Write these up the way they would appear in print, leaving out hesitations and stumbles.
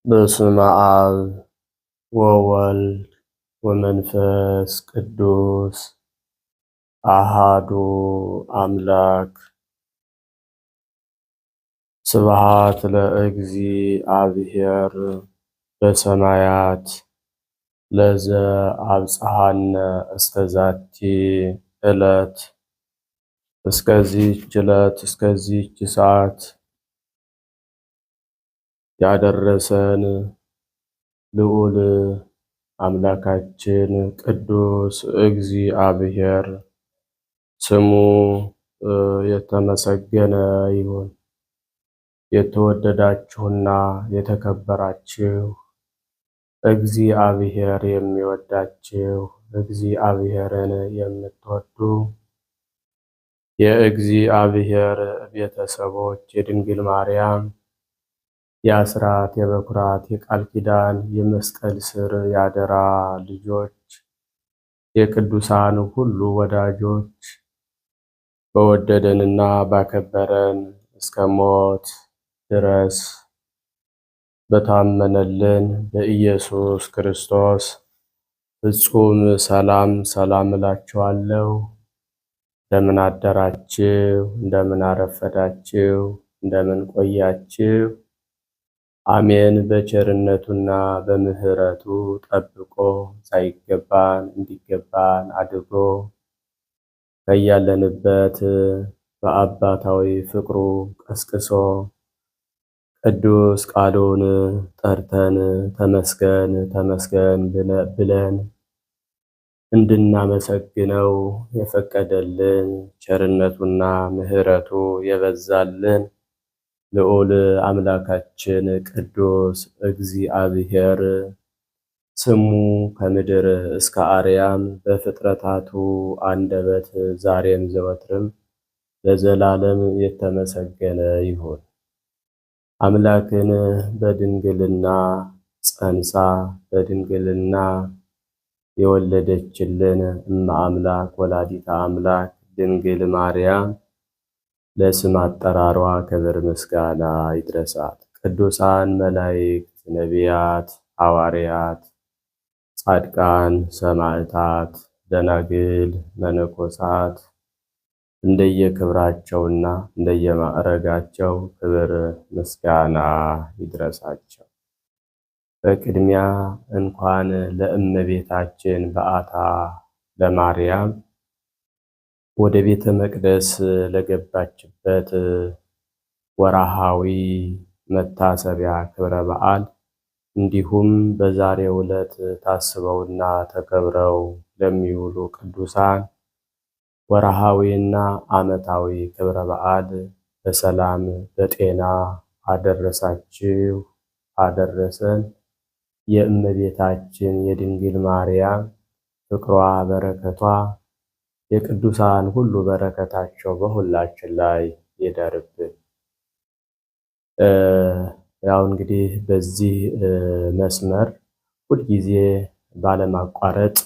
በስመ አብ ወወልድ ወመንፈስ ቅዱስ አሃዱ አምላክ። ስብሐት ለእግዚአብሔር በሰማያት ለዘአብጽሐነ እስከዛቲ ዕለት እስከዚህች ዕለት እስከዚህች ሰዓት ያደረሰን ልዑል አምላካችን ቅዱስ እግዚአብሔር ስሙ የተመሰገነ ይሁን። የተወደዳችሁና የተከበራችሁ እግዚአብሔር የሚወዳችሁ እግዚአብሔርን የምትወዱ የእግዚአብሔር ቤተሰቦች የድንግል ማርያም የአስራት የበኩራት የቃል ኪዳን የመስቀል ስር ያደራ ልጆች የቅዱሳን ሁሉ ወዳጆች በወደደንና ባከበረን እስከ ሞት ድረስ በታመነልን በኢየሱስ ክርስቶስ ፍጹም ሰላም ሰላም እላችኋለሁ። እንደምን አደራችሁ? እንደምን አረፈዳችሁ? እንደምን ቆያችሁ? አሜን። በቸርነቱና በምሕረቱ ጠብቆ ሳይገባን እንዲገባን አድርጎ ከያለንበት በአባታዊ ፍቅሩ ቀስቅሶ ቅዱስ ቃሉን ጠርተን ተመስገን ተመስገን ብለን እንድናመሰግነው የፈቀደልን ቸርነቱና ምሕረቱ የበዛልን ልዑል አምላካችን ቅዱስ እግዚአብሔር ስሙ ከምድር እስከ አርያም በፍጥረታቱ አንደበት ዛሬም ዘወትርም ለዘላለም የተመሰገነ ይሁን። አምላክን በድንግልና ጸንሳ በድንግልና የወለደችልን እመ አምላክ ወላዲተ አምላክ ድንግል ማርያም ለስም አጠራሯ ክብር ምስጋና ይድረሳት። ቅዱሳን መላእክት፣ ነቢያት፣ ሐዋርያት፣ ጻድቃን፣ ሰማዕታት፣ ደናግል፣ መነኮሳት እንደየክብራቸውና እንደየማዕረጋቸው ክብር ምስጋና ይድረሳቸው። በቅድሚያ እንኳን ለእመቤታችን በዓታ ለማርያም ወደ ቤተ መቅደስ ለገባችበት ወርሃዊ መታሰቢያ ክብረ በዓል እንዲሁም በዛሬው ዕለት ታስበውና ተከብረው ለሚውሉ ቅዱሳን ወርሃዊና ዓመታዊ ክብረ በዓል በሰላም በጤና አደረሳችሁ አደረሰን። የእመቤታችን የድንግል ማርያም ፍቅሯ በረከቷ የቅዱሳን ሁሉ በረከታቸው በሁላችን ላይ ይደርብን። ያው እንግዲህ በዚህ መስመር ሁልጊዜ ባለማቋረጥ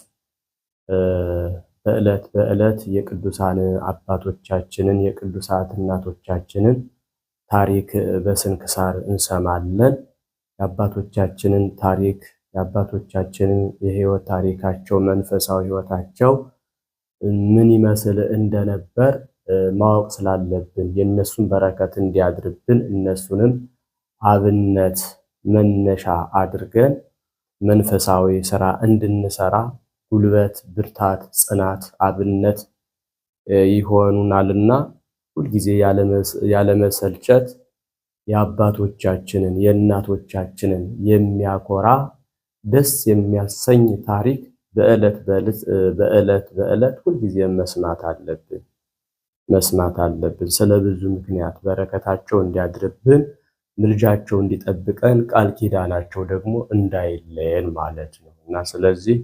በዕለት በዕለት የቅዱሳን አባቶቻችንን የቅዱሳት እናቶቻችንን ታሪክ በስንክሳር እንሰማለን። የአባቶቻችንን ታሪክ የአባቶቻችንን የሕይወት ታሪካቸው መንፈሳዊ ሕይወታቸው ምን ይመስል እንደነበር ማወቅ ስላለብን የእነሱን በረከት እንዲያድርብን እነሱንም አብነት መነሻ አድርገን መንፈሳዊ ስራ እንድንሰራ ጉልበት፣ ብርታት፣ ጽናት አብነት ይሆኑናልና ሁልጊዜ ያለመሰልቸት የአባቶቻችንን የእናቶቻችንን የሚያኮራ ደስ የሚያሰኝ ታሪክ በዕለት ሁልጊዜ መስማት አለብን። ስለ ብዙ ምክንያት በረከታቸው እንዲያድርብን ምልጃቸው እንዲጠብቀን ቃል ኪዳናቸው ደግሞ እንዳይለየን ማለት ነው እና ስለዚህ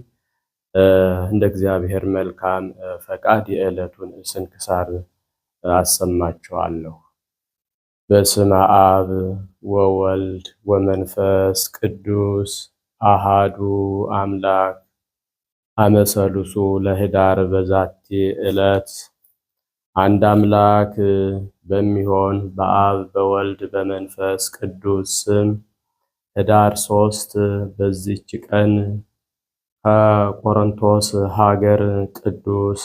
እንደ እግዚአብሔር መልካም ፈቃድ የዕለቱን ስንክሳር አሰማችኋለሁ። በስመ አብ ወወልድ ወመንፈስ ቅዱስ አሃዱ አምላክ አመሰሉሱ ለህዳር በዛቲ ዕለት አንድ አምላክ በሚሆን በአብ በወልድ በመንፈስ ቅዱስ ስም ህዳር 3 በዚች ቀን ከቆሮንቶስ ሀገር ቅዱስ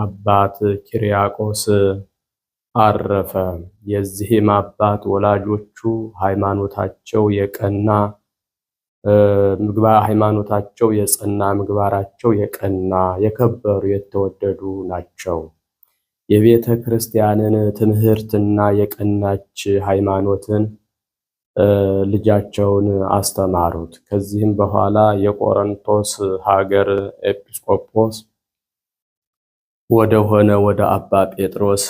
አባት ኪርያቆስ አረፈ። የዚህም አባት ወላጆቹ ሃይማኖታቸው የጸና ምግባራቸው የቀና የከበሩ የተወደዱ ናቸው። የቤተ ክርስቲያንን ትምህርትና የቀናች ሃይማኖትን ልጃቸውን አስተማሩት። ከዚህም በኋላ የቆሮንቶስ ሀገር ኤጲስቆጶስ ወደ አባ ጴጥሮስ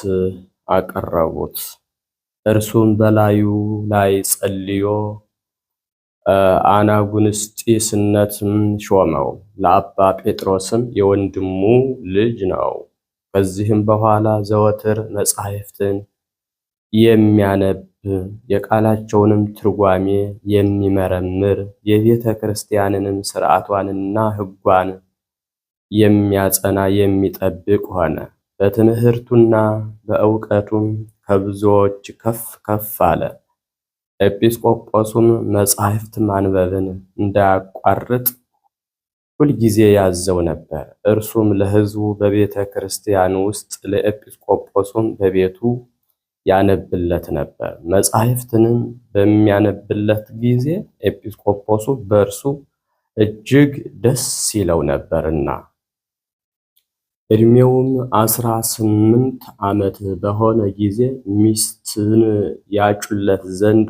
አቀረቡት። እርሱም በላዩ ላይ ጸልዮ አናጉንስጢስነትም ሾመው። ለአባ ጴጥሮስም የወንድሙ ልጅ ነው። ከዚህም በኋላ ዘወትር መጻሕፍትን የሚያነብ የቃላቸውንም ትርጓሜ የሚመረምር የቤተ ክርስቲያንንም ሥርዓቷንና ሕጓን የሚያጸና የሚጠብቅ ሆነ። በትምህርቱና በእውቀቱም ከብዙዎች ከፍ ከፍ አለ። ኤጲስቆጶሱም መጻሕፍት ማንበብን እንዳያቋርጥ ሁልጊዜ ያዘው ነበር። እርሱም ለሕዝቡ በቤተ ክርስቲያን ውስጥ ለኤጲስቆጶሱም በቤቱ ያነብለት ነበር። መጻሕፍትንም በሚያነብለት ጊዜ ኤጲስቆጶሱ በእርሱ እጅግ ደስ ይለው ነበርና። ዕድሜውም 18 ዓመት በሆነ ጊዜ ሚስትን ያጩለት ዘንድ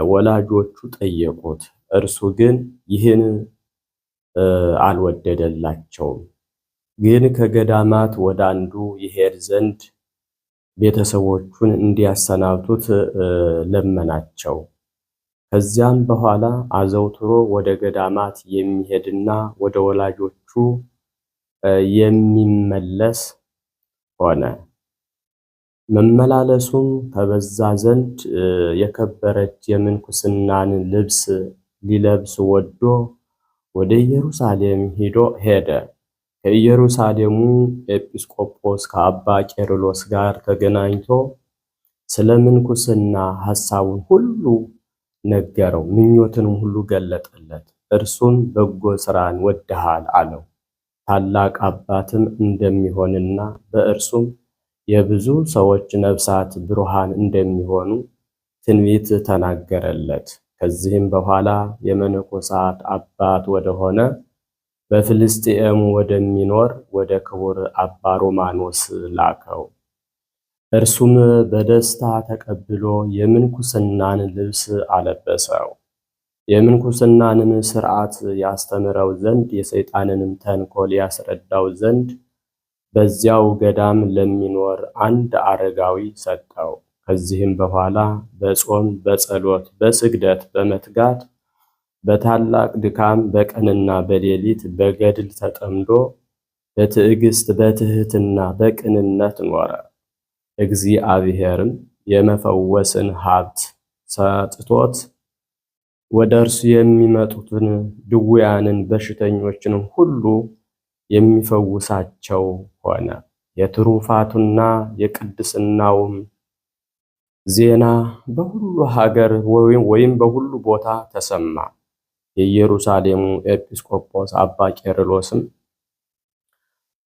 ወላጆቹ ጠየቁት። እርሱ ግን ይህን አልወደደላቸውም። ግን ከገዳማት ወደ አንዱ ይሄድ ዘንድ ቤተሰቦቹን እንዲያሰናብቱት ለመናቸው። ከዚያም በኋላ አዘውትሮ ወደ ገዳማት የሚሄድና ወደ ወላጆቹ የሚመለስ ሆነ። መመላለሱም ከበዛ ዘንድ የከበረች የምንኩስናን ልብስ ሊለብስ ወዶ ወደ ኢየሩሳሌም ሄደ። ከኢየሩሳሌሙ ኤጲስቆጶስ ከአባ ቄርሎስ ጋር ተገናኝቶ ስለ ምንኩስና ሐሳቡን ሁሉ ነገረው፣ ምኞትንም ሁሉ ገለጠለት። እርሱም በጎ ሥራን ወድሃል አለው። ታላቅ አባትም እንደሚሆንና በእርሱም የብዙ ሰዎች ነፍሳት ብሩሃን እንደሚሆኑ ትንቢት ተናገረለት። ከዚህም በኋላ የመነኮሳት አባት ወደሆነ በፍልስጥኤም ወደሚኖር ወደ ክቡር አባ ሮማኖስ ላከው። እርሱም በደስታ ተቀብሎ የምንኩስናን ልብስ አለበሰው። የምንኩስናንም ሥርዓት ያስተምረው ዘንድ የሰይጣንንም ተንኮል ያስረዳው ዘንድ በዚያው ገዳም ለሚኖር አንድ አረጋዊ ሰጠው። ከዚህም በኋላ በጾም በጸሎት በስግደት በመትጋት በታላቅ ድካም በቀንና በሌሊት በገድል ተጠምዶ በትዕግስት በትህትና በቅንነት ኖረ። እግዚአብሔርም የመፈወስን ሀብት ሰጥቶት ወደ እርሱ የሚመጡትን ድውያንን በሽተኞችንም ሁሉ የሚፈውሳቸው ሆነ። የትሩፋቱና የቅድስናውም ዜና በሁሉ ሀገር ወይም በሁሉ ቦታ ተሰማ። የኢየሩሳሌሙ ኤጲስቆጶስ አባ ቄርሎስም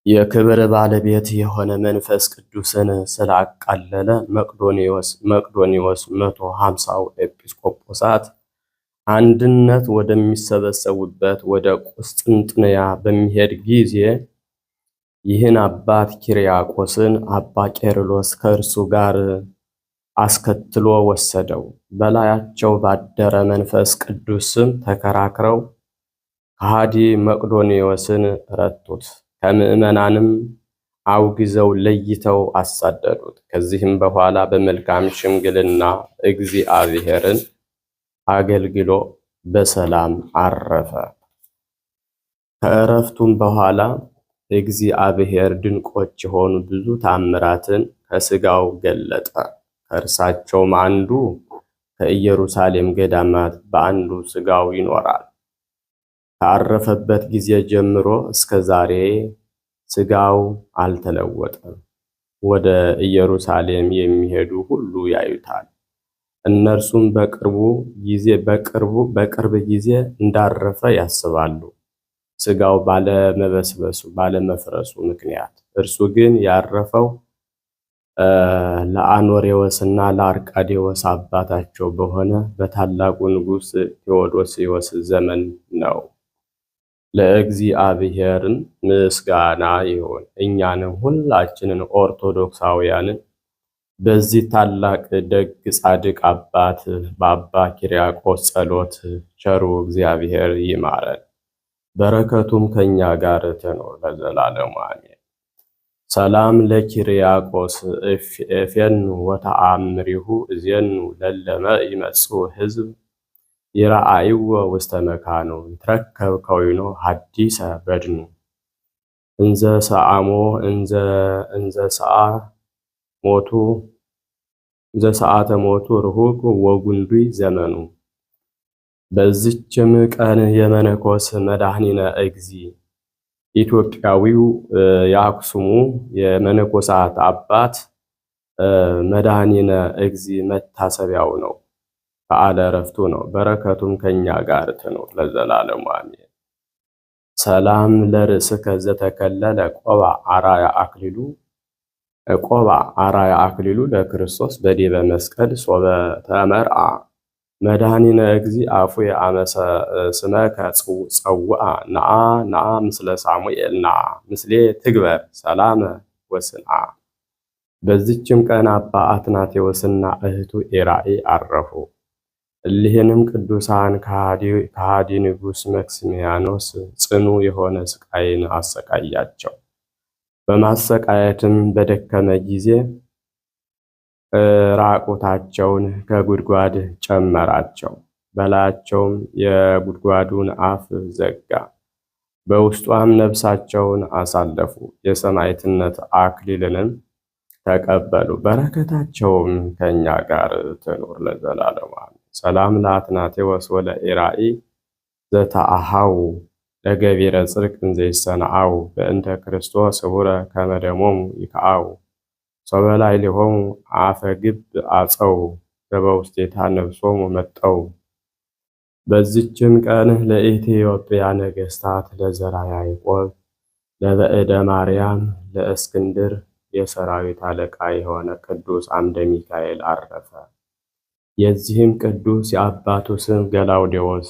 የክብር ባለቤት የሆነ መንፈስ ቅዱስን ስላቃለለ መቅዶኒዎስ 150ው ኤጲስቆጶሳት አንድነት ወደሚሰበሰቡበት ወደ ቁስጥንጥንያ በሚሄድ ጊዜ ይህን አባት ኪርያቆስን አባ ቄርሎስ ከእርሱ ጋር አስከትሎ ወሰደው። በላያቸው ባደረ መንፈስ ቅዱስ ስም ተከራክረው ከሃዲ መቅዶኒዎስን ረቱት። ከምዕመናንም አውግዘው ለይተው አሳደዱት። ከዚህም በኋላ በመልካም ሽምግልና እግዚአብሔርን አገልግሎ በሰላም አረፈ። ከእረፍቱም በኋላ እግዚአብሔር ድንቆች የሆኑ ብዙ ታምራትን ከሥጋው ገለጠ። ከእርሳቸውም አንዱ ከኢየሩሳሌም ገዳማት በአንዱ ሥጋው ይኖራል። ካረፈበት ጊዜ ጀምሮ እስከ ዛሬ ሥጋው አልተለወጠም። ወደ ኢየሩሳሌም የሚሄዱ ሁሉ ያዩታል። እነርሱም በቅርብ ጊዜ እንዳረፈ ያስባሉ፣ ሥጋው ባለመፍረሱ ምክንያት። እርሱ ግን ያረፈው ለአኖሬዎስና ለአርቃዴዎስ አባታቸው በሆነ በታላቁ ንጉሥ ቴዎዶስዮስ ዘመን ነው። ለእግዚአብሔርን ምስጋና ይሁን። እኛንም ሁላችንን ኦርቶዶክሳውያንን በዚህ ታላቅ ደግ ጻድቅ አባት በአባ ኪርያቆስ ጸሎት ቸሩ እግዚአብሔር ይማረን፣ በረከቱም ከኛ ጋር ትኑር ለዘላለሙ አሜን። ሰላም ለኪርያቆስ እፌኑ ወተአምሪሁ እዜኑ ለለመ ይመጽኡ ሕዝብ ይረአይዎ ውስተ መካኑ ይትረከብ ከዊኖ ሐዲሰ በድኑ እንዘ ሰዓተ ሞቱ ርሁቅ ወጉንዱይ ዘመኑ። በዚችም ቀን የመነኮስ መድኃኒነ እግዚ ኢትዮጵያዊው የአክሱሙ የመነኮሳት አባት መድኃኒነ እግዚ መታሰቢያው ነው። በዓለ ዕረፍቱ ነው። በረከቱም ከኛ ጋር ትኑር ለዘላለሙ አሜን። ሰላም ለርእስከ ዘተከለለ ቆባ አራያ አክሊሉ ለክርስቶስ በዲበ መስቀል ሶበ ተመርአ መድኃኒነ እግዚ አፉየ አመሰ ስመከ ጸውአ ነአ ምስለ ሳሙኤል ነአ ምስሌ ትግበር ሰላመ ወስንአ። በዚችም ቀን አባ አትናቴዎስና እህቱ ኤራኢ አረፉ። እሊህንም ቅዱሳን ከሃዲ ንጉሥ መክስሚያኖስ ጽኑ የሆነ ስቃይን አሰቃያቸው። በማሰቃየትም በደከመ ጊዜ ራቁታቸውን ከጉድጓድ ጨመራቸው። በላያቸውም የጉድጓዱን አፍ ዘጋ። በውስጧም ነፍሳቸውን አሳለፉ። የሰማዕትነት አክሊልንም ተቀበሉ። በረከታቸውም ከኛ ጋር ትኑር ለዘላለሙ አሜን። ሰላም ለአትናቴዎስ ወለኤራኢ ዘተአሃው ለገቢረ ጽድቅ እንዘይሰናአው በእንተ ክርስቶስ ኅቡረ ከመ ደሞሙ ይክአው ሶበ ላዕሌሆሙ አፈ ግብ አፀው ዘበውስቴታ ነፍሶሙ መጠው። በዚችም ቀን ለኢትዮጵያ ነገሥታት ለዘራ ያዕቆብ፣ ለበዕደ ማርያም፣ ለእስክንድር የሰራዊት አለቃ የሆነ ቅዱስ አምደ ሚካኤል አረፈ። የዚህም ቅዱስ የአባቱ ስም ገላውዴዎስ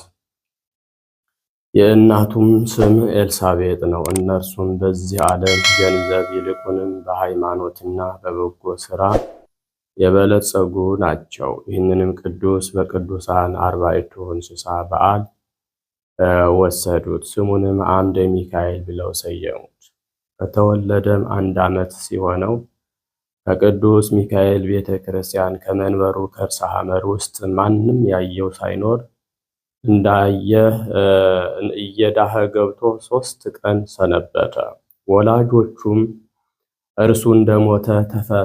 የእናቱም ስም ኤልሳቤጥ ነው። እነርሱም በዚህ ዓለም ገንዘብ ይልቁንም በሃይማኖትና በበጎ ሥራ የበለጸጉ ናቸው። ይህንንም ቅዱስ በቅዱሳን አርባዕቱ እንስሳ በዓል ወሰዱት። ስሙንም አምደ ሚካኤል ብለው ሰየሙት። ከተወለደም 1 ዓመት ሲሆነው ከቅዱስ ሚካኤል ቤተ ክርስቲያን ከመንበሩ ከርሰ ሐመር ውስጥ ማንም ያየው ሳይኖር እንዳየ እየዳኸ ገብቶ 3 ቀን ሰነበተ። ወላጆቹም እርሱ እንደሞተ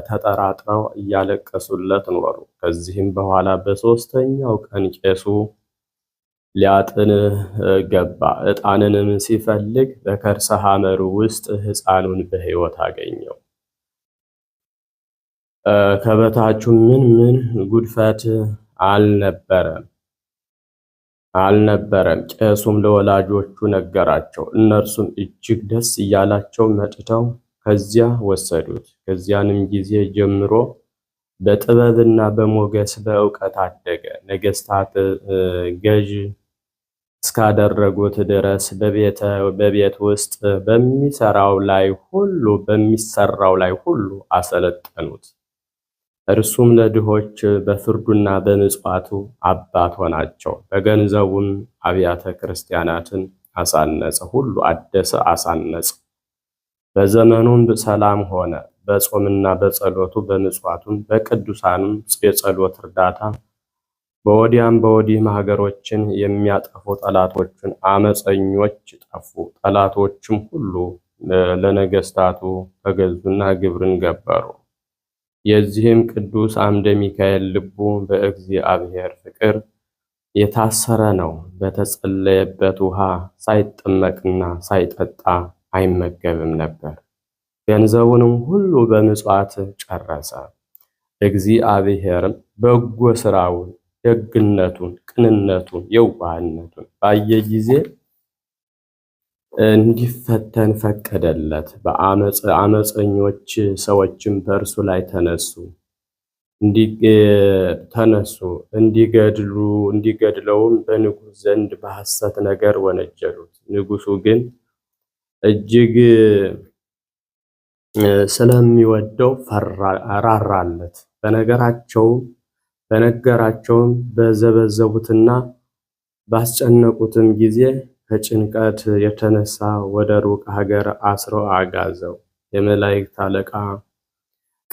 ተጠራጥረው እያለቀሱለት ኖሩ። ከዚህም በኋላ በ3ኛው ቀን ቄሱ ሊያጥን ገባ። ዕጣንንም ሲፈልግ በከርሰ ሐመሩ ውስጥ ሕፃኑን በሕይወት አገኘው። ከበታቹም ምን ጉድፈት አልነበረም። ቄሱም ለወላጆቹ ነገራቸው። እነርሱም እጅግ ደስ እያላቸው መጥተው ከዚያ ወሰዱት። ከዚያንም ጊዜ ጀምሮ በጥበብና በሞገስ በእውቀት አደገ። ነገሥታት ገዥ እስካደረጉት ድረስ በቤት ውስጥ በሚሰራው ላይ ሁሉ አሰለጠኑት። እርሱም ለድሆች በፍርዱና በምጽዋቱ አባት ሆናቸው። በገንዘቡም አብያተ ክርስቲያናትን አሳነጸ፣ ሁሉ አደሰ፣ አሳነጸ። በዘመኑም ሰላም ሆነ። በጾምና በጸሎቱ በምጽዋቱም በቅዱሳንም የጸሎት እርዳታ በወዲያም በወዲህም ሀገሮችን የሚያጠፉ ጠላቶችን አመፀኞች ጠፉ። ጠላቶችም ሁሉ ለነገሥታቱ ተገዙና ግብርን ገበሩ። የዚህም ቅዱስ አምደ ሚካኤል ልቡ በእግዚአብሔር ፍቅር የታሰረ ነው። በተጸለየበት ውሃ ሳይጠመቅና ሳይጠጣ አይመገብም ነበር። ገንዘቡንም ሁሉ በምጽዋት ጨረሰ። እግዚአብሔርም በጎ ስራውን፣ ደግነቱን፣ ቅንነቱን፣ የዋህነቱን ባየ ጊዜ እንዲፈተን ፈቀደለት። አመፀኞች ሰዎችም በእርሱ ላይ ተነሱ እንዲገድለውም በንጉሥ ዘንድ በሐሰት ነገር ወነጀሉት። ንጉሡ ግን እጅግ ስለሚወደው ራራለት። በነገራቸውም በዘበዘቡትና ባስጨነቁትም ጊዜ ከጭንቀት የተነሳ ወደ ሩቅ ሀገር አስሮ አጋዘው። የመላእክት አለቃ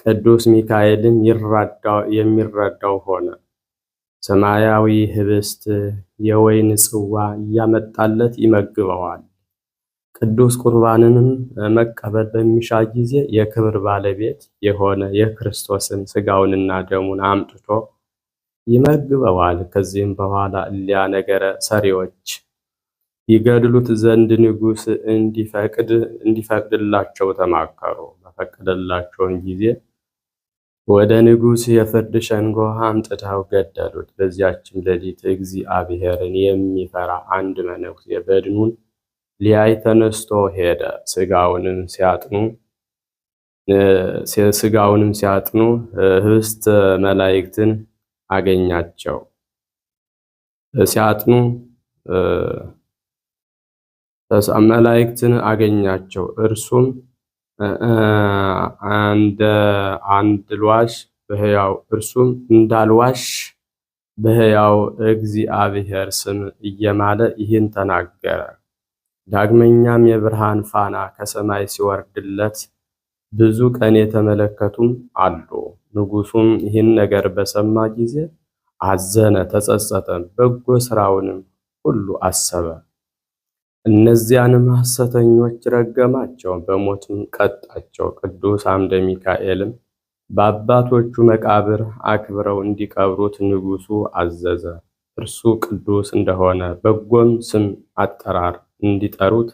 ቅዱስ ሚካኤልም የሚረዳው ሆነ። ሰማያዊ ህብስት፣ የወይን ጽዋ እያመጣለት ይመግበዋል። ቅዱስ ቁርባንንም መቀበል በሚሻ ጊዜ የክብር ባለቤት የሆነ የክርስቶስን ሥጋውንና ደሙን አምጥቶ ይመግበዋል። ከዚህም በኋላ እሊያ ነገረ ሰሪዎች ይገድሉት ዘንድ ንጉሥ እንዲፈቅድላቸው ተማከሩ። በፈቀደላቸውን ጊዜ ወደ ንጉሥ የፍርድ ሸንጎ አምጥተው ገደሉት። በዚያችም ሌሊት እግዚአብሔርን የሚፈራ አንድ መነኩሴ በድኑን ሊያይ ተነስቶ ሄደ። ሥጋውንም ሲያጥኑ ህብስተ መላእክትን አገኛቸው። መላእክትን አገኛቸው። እርሱም እንዳልዋሽ በሕያው እግዚአብሔር ስም እየማለ ይህን ተናገረ። ዳግመኛም የብርሃን ፋና ከሰማይ ሲወርድለት ብዙ ቀን የተመለከቱም አሉ። ንጉሡም ይህን ነገር በሰማ ጊዜ አዘነ፣ ተጸጸተ፣ በጎ ሥራውንም ሁሉ አሰበ። እነዚያንም ሐሰተኞች ረገማቸው፣ በሞትም ቀጣቸው። ቅዱስ አምደ ሚካኤልም በአባቶቹ መቃብር አክብረው እንዲቀብሩት ንጉሡ አዘዘ። እርሱ ቅዱስ እንደሆነ በጎም ስም አጠራር እንዲጠሩት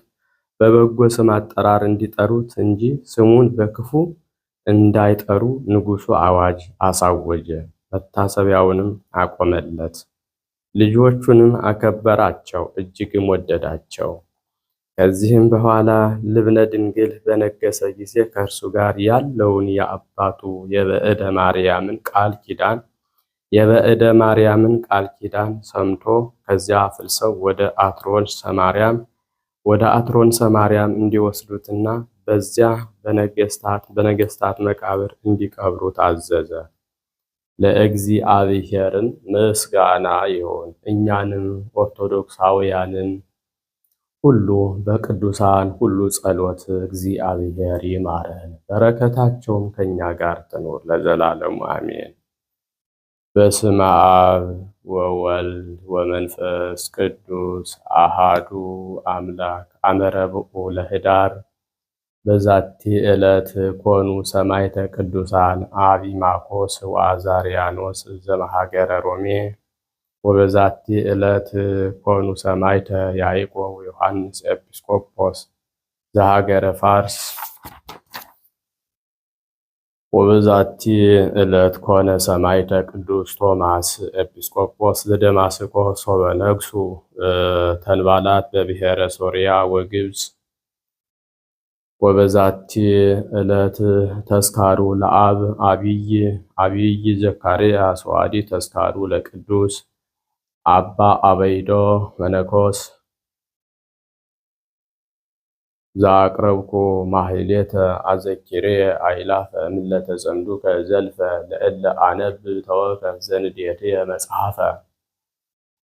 በበጎ ስም አጠራር እንዲጠሩት እንጂ ስሙን በክፉ እንዳይጠሩ ንጉሡ አዋጅ አሳወጀ። መታሰቢያውንም አቆመለት። ልጆቹንም አከበራቸው፣ እጅግም ወደዳቸው። ከዚህም በኋላ ልብነ ድንግል በነገሰ ጊዜ ከእርሱ ጋር ያለውን የአባቱ የበዕደ ማርያምን ቃል ኪዳን ሰምቶ ከዚያ ፍልሰው ወደ አትሮን ሰማርያም እንዲወስዱትና በዚያ በነገስታት መቃብር እንዲቀብሩት አዘዘ። ለእግዚአብሔርም ምስጋና ይሁን። እኛንም ኦርቶዶክሳውያንን ሁሉ በቅዱሳን ሁሉ ጸሎት እግዚአብሔር ይማረን፣ በረከታቸውም ከኛ ጋር ትኖር ለዘላለሙ አሜን። በስመ አብ ወወልድ ወመንፈስ ቅዱስ አሃዱ አምላክ አመ ረብዑ ለኅዳር በዛቲ ዕለት ኮኑ ሰማዕተ ቅዱሳን አቢማኮስ ወአዛርያኖስ ዘመሃገረ ሮሜ ወበዛቲ ዕለት ኮኑ ሰማዕተ ያዕቆብ ወዮሐንስ ኤጲስቆጶስ ዘሀገረ ፋርስ ወበዛቲ ዕለት ኮነ ሰማዕተ ቅዱስ ቶማስ ኤጲስቆጶስ ዘደማስቆ ሶበ ነግሡ ተንባላት በብሔረ ሶርያ ወግብፅ ወበዛቲ ዕለት ተስካሩ ለአብ አቢይ ዘካርያስ ወአዲ ተስካሩ ለቅዱስ አባ አበይዶ መነኮስ ዘአቅረብኩ ማሕሌተ አዘኪሬ አእላፈ እምለተ ጸምዱከ ዘልፈ ለእለ አነብብ ተወከፍ ዘንዴትየ መጽሐፈ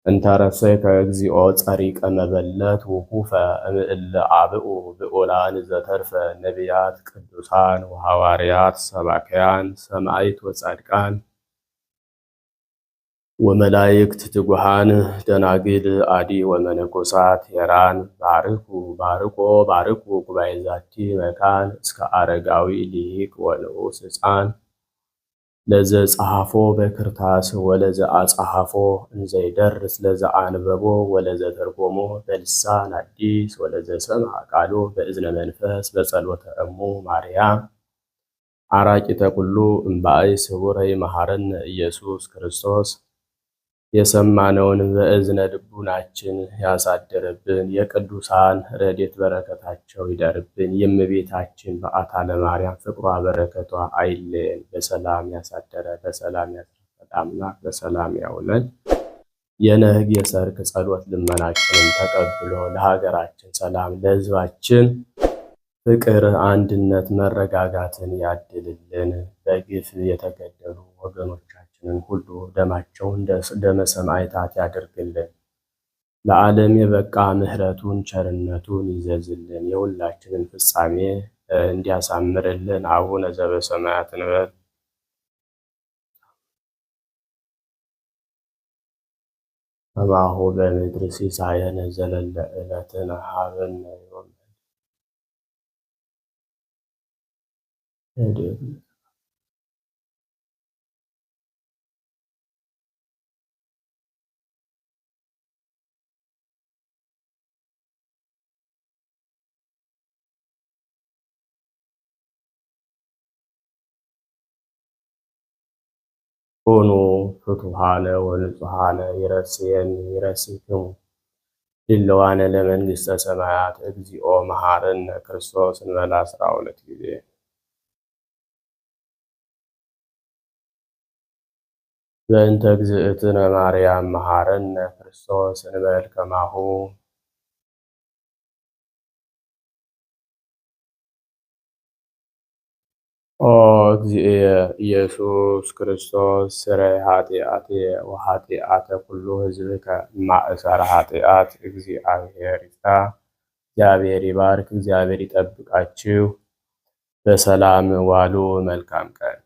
እንተ ረሰይከ እግዚኦ ጸሪቀ መበለት ውኩፈ እምእለ አብኡ ብኡላን ዘተርፈ ነቢያት ቅዱሳን ወሐዋርያት ሰባክያን ሰማዕት ወጻድቃን ወመላእክት ትጉሃን ደናግል አዲ ወመነኮሳት ሄራን ባርኮ ጉባኤ ዛቲ መካን እስከ አረጋዊ ሊቅ ወንዑስ ሕፃን ለዘ ጸሐፎ በክርታስ ወለዘ አጸሐፎ እንዘይደርስ ለዘ አንበቦ ወለዘ ተርጎሞ በልሳን አዲስ ወለዘ ሰምዐ ቃሎ በእዝነ መንፈስ በጸሎተ እሙ ማርያም አራቂተ ኩሉ እምባይ ስውረ ይመሐረነ ኢየሱስ ክርስቶስ። የሰማነውን በእዝነ ልቡናችን ያሳደረብን፣ የቅዱሳን ረድኤት በረከታቸው ይደርብን። የእመቤታችን በዓታ ለማርያም ፍቅሯ በረከቷ አይለየን። በሰላም ያሳደረ በሰላም ያስረፈደ አምላክ በሰላም ያውለን። የነግ የሰርክ ጸሎት ልመናችንን ተቀብሎ ለሀገራችን ሰላም፣ ለሕዝባችን ፍቅር፣ አንድነት፣ መረጋጋትን ያድልልን። በግፍ የተገደሉ ወገኖቻችንን ሁሉ ደማቸውን ደመ ሰማዕታት ያድርግልን። ለዓለም የበቃ ምሕረቱን ቸርነቱን ይዘዝልን። የሁላችንን ፍጻሜ እንዲያሳምርልን። አቡነ ዘበሰማያት እንበል። ከማሁ በምድር ሲሳየነ ዘለለ ዕለትነ ሀበነ ዮም ሁኑ ፍቱሐነ ወንጹሐነ ይረስየኒ ይረስይክሙ ድልዋነ ለመንግሥተ ሰማያት እግዚኦ መሐረነ ክርስቶስ እንበለ 12 ጊዜ። በእንተ እግዝእትነ ማርያም መሐረነ ክርስቶስ እንበል ከማሁ። ኦ እግዚእየ ኢየሱስ ክርስቶስ ስረይ ኃጢአትየ ወኃጢአተ ኩሉ ሕዝብከ እማእሰረ ኃጢአት እግዚአብሔር ይፍታ። እግዚአብሔር ይባርክ፣ እግዚአብሔር ይጠብቃችሁ። በሰላም ዋሉ። መልካም ቀን